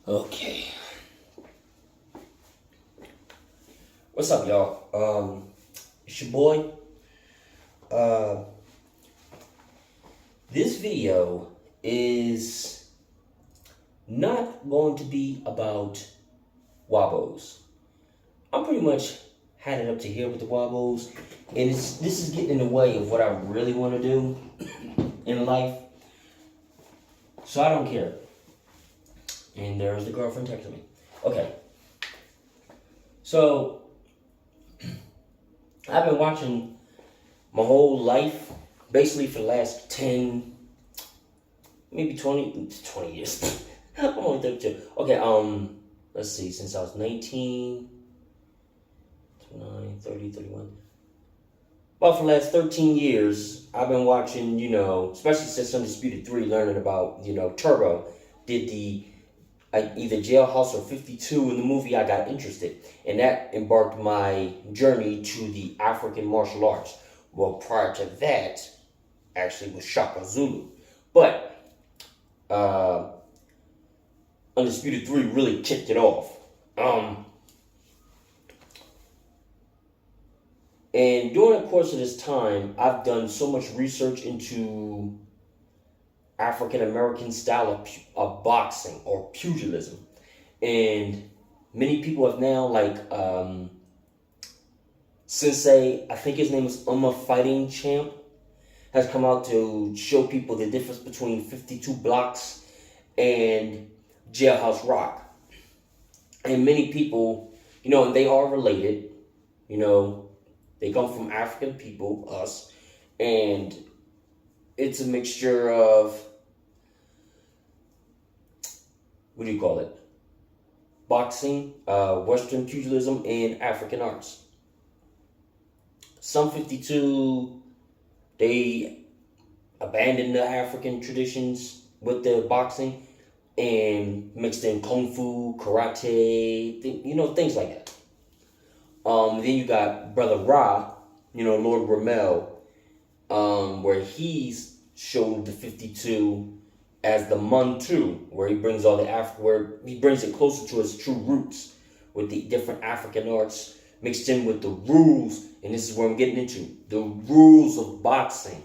Okay. What's up, y'all? It's your boy. Uh, this video is not going to be about wobbos. I'm pretty much had it up to here with the wobbos, and this is getting in the way of what I really want to do in life. So I don't care. And there's the girlfriend texting me. Okay. So I've been watching my whole life, basically for the last 10, maybe 20 years. I'm only 32. Okay, let's see, since I was 19, 29, 30, 31. Well, for the last 13 years, I've been watching, especially since Undisputed 3, learning about, Turbo did the either Jailhouse or 52 in the movie. I got interested, and that embarked my journey to the African martial arts. Well, prior to that, actually was Shaka Zulu, but Undisputed 3 really kicked it off. And during the course of this time, I've done so much research into African American style of boxing or pugilism, and many people have now Sensei, I think his name is Fighting Champ, has come out to show people the difference between 52 blocks and Jailhouse Rock, and many people, and they are related, they come from African people, us, and it's a mixture of, what do you call it? Boxing, Western pugilism, and African arts. Some 52, they abandoned the African traditions with their boxing and mixed in kung fu, karate, things like that. Then you got Brother Ra, Lord Ramel, where he's showed the 52 as the Muntu, where he brings all the where he brings it closer to his true roots with the different African arts mixed in with the rules, and this is where I'm getting into the rules of boxing.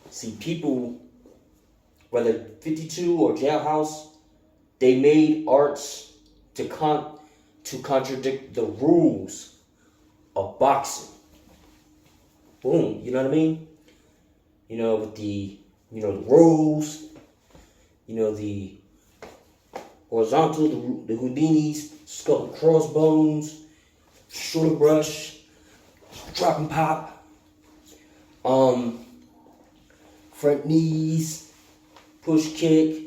See, people, whether 52 or Jailhouse, they made arts to contradict the rules of boxing. Boom, you know what I mean? With the the rules. The horizontal, the Houdinis, skull and crossbones, shoulder brush, drop and pop, front knees, push kick,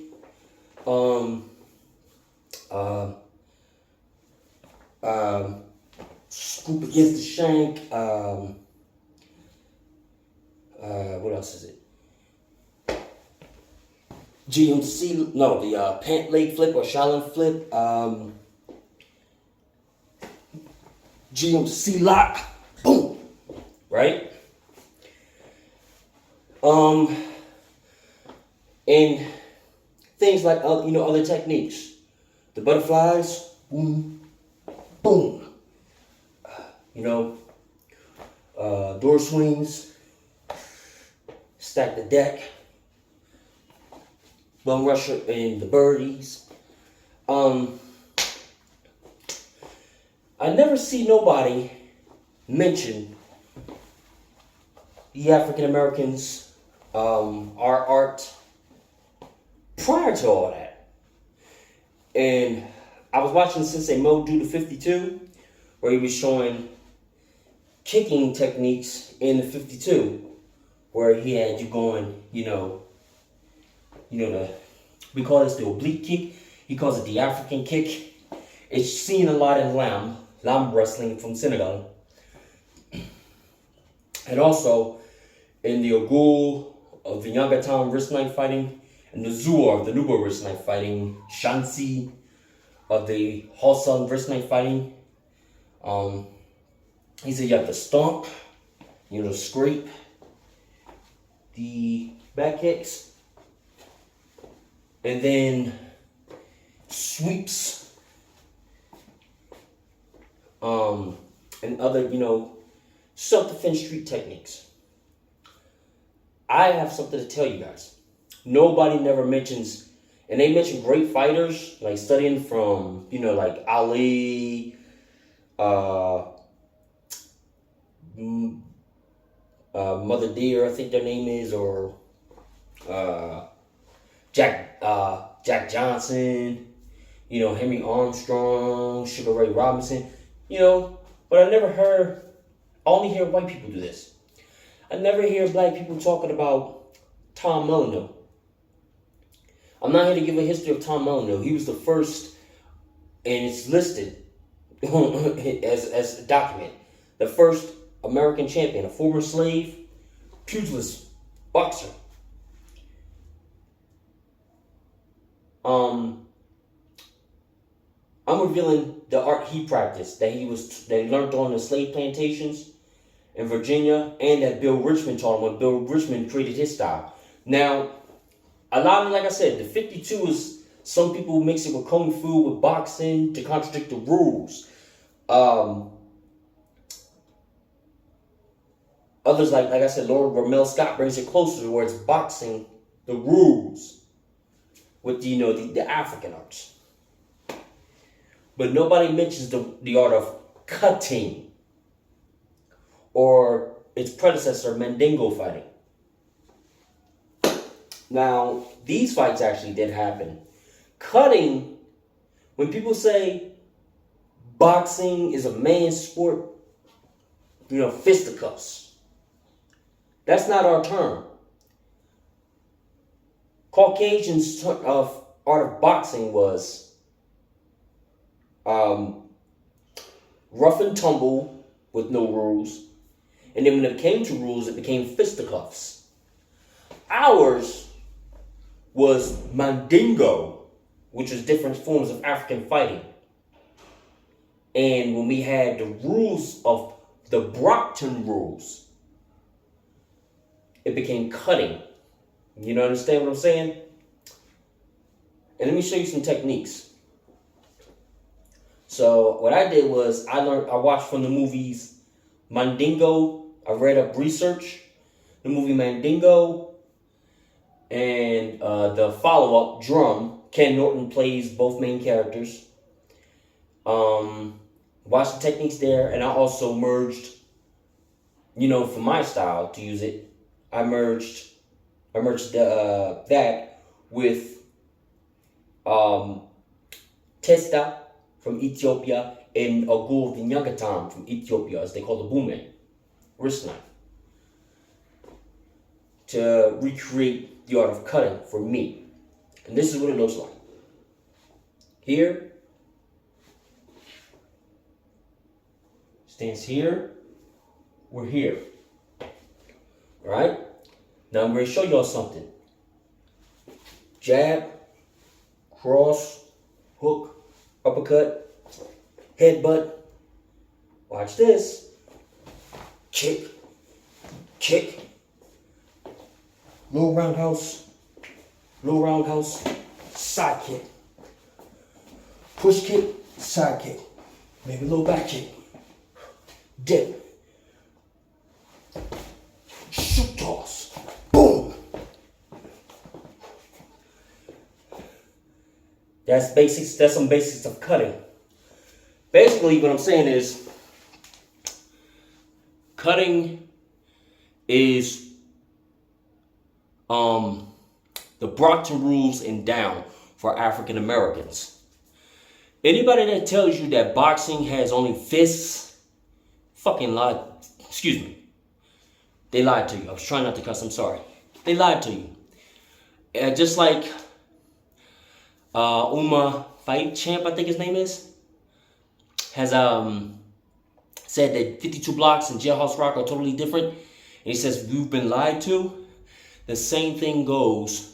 scoop against the shank, what else is it? GMC, no, the pant leg flip or Shaolin flip, GMC lock, boom, right? And things like, other techniques, the butterflies, boom, boom, door swings, stack the deck, bum rusher, and the birdies. I never see nobody mention the African Americans, our art prior to all that. And I was watching Sensei Mo do the 52, where he was showing kicking techniques in the 52, where he had you going, we call this the oblique kick. He calls it the African kick. It's seen a lot in lamb wrestling from Senegal. And also in the Ogul of the Yangatown wrist knife fighting, and the Zuar, the Nuba wrist knife fighting, Shansi of the Hausa wrist knife fighting. He said you have to stomp, scrape, the back kicks, and then sweeps and other, self-defense street techniques. I have something to tell you guys. Nobody never mentions, and they mention great fighters, like studying from, like Ali, Mother Deer, I think their name is, or Jack Johnson, Henry Armstrong, Sugar Ray Robinson, but I only hear white people do this. I never hear black people talking about Tom Melino. I'm not here to give a history of Tom Melino. He was the first, and it's listed as a document, the first American champion, a former slave, pugilist, boxer. I'm revealing the art he practiced, that he learned on the slave plantations in Virginia, and that Bill Richmond taught him when Bill Richmond created his style. Now, a lot of, like I said, the 52 is, some people mix it with kung fu, with boxing, to contradict the rules. Others, like I said, Lord Ramel Scott brings it closer to where it's boxing the rules with the African arts. But nobody mentions the art of cutting, or its predecessor, Mandingo fighting. Now, these fights actually did happen. Cutting, when people say boxing is a man's sport, fisticuffs. That's not our term. Caucasians' art of boxing was rough and tumble with no rules. And then when it came to rules, it became fisticuffs. Ours was Mandingo, which was different forms of African fighting. And when we had the rules of the Brockton rules, it became cutting. You understand what I'm saying? And let me show you some techniques. So what I did was I watched from the movies Mandingo. I read up research, the movie Mandingo, and the follow-up, Drum. Ken Norton plays both main characters. Watched the techniques there, and I also merged, for my style to use it, I merged that with Testa from Ethiopia and Agul Nyagatam from Ethiopia, as they call the Bume, wrist knife, to recreate the art of cutting for me. And this is what it looks like. Here, stance here, we're here. All right? Now I'm going to show y'all something. Jab, cross, hook, uppercut, headbutt. Watch this. Kick, kick. Low roundhouse, side kick. Push kick, side kick. Maybe a little back kick. Dip. Shoot toss. Boom. That's basics. That's some basics of cutting. Basically, what I'm saying is, cutting is the Brockton rules and down for African Americans. Anybody that tells you that boxing has only fists, fucking lied. Excuse me. They lied to you. I was trying not to cuss. I'm sorry. They lied to you. Just like Uma Fight Champ, I think his name is, has said that 52 blocks and Jailhouse Rock are totally different. And he says, we've been lied to. The same thing goes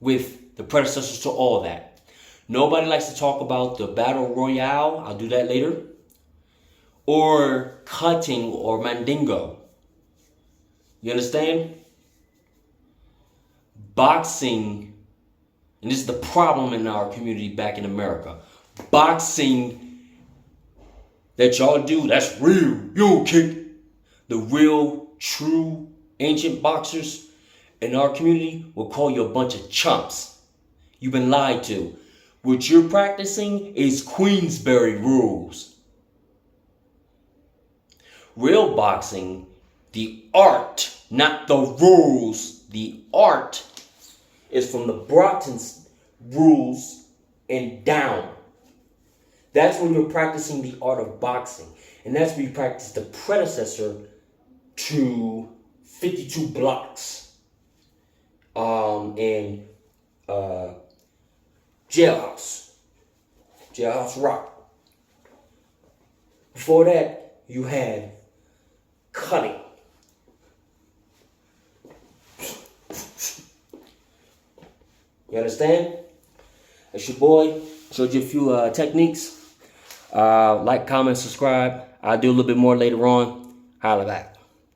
with the predecessors to all that. Nobody likes to talk about the Battle Royale. I'll do that later. Or cutting or Mandingo. You understand? Boxing, and this is the problem in our community back in America. Boxing that y'all do, that's real. You don't kick. The real, true, ancient boxers in our community will call you a bunch of chumps. You've been lied to. What you're practicing is Queensberry rules. Real boxing, the art, not the rules, the art is from the Broughton's rules and down. That's when you're practicing the art of boxing. And that's where you practice the predecessor to 52 blocks in Jailhouse Rock. Before that, you had cutting. You understand? It's your boy. Showed you a few techniques. Like, comment, subscribe. I'll do a little bit more later on. Holla back.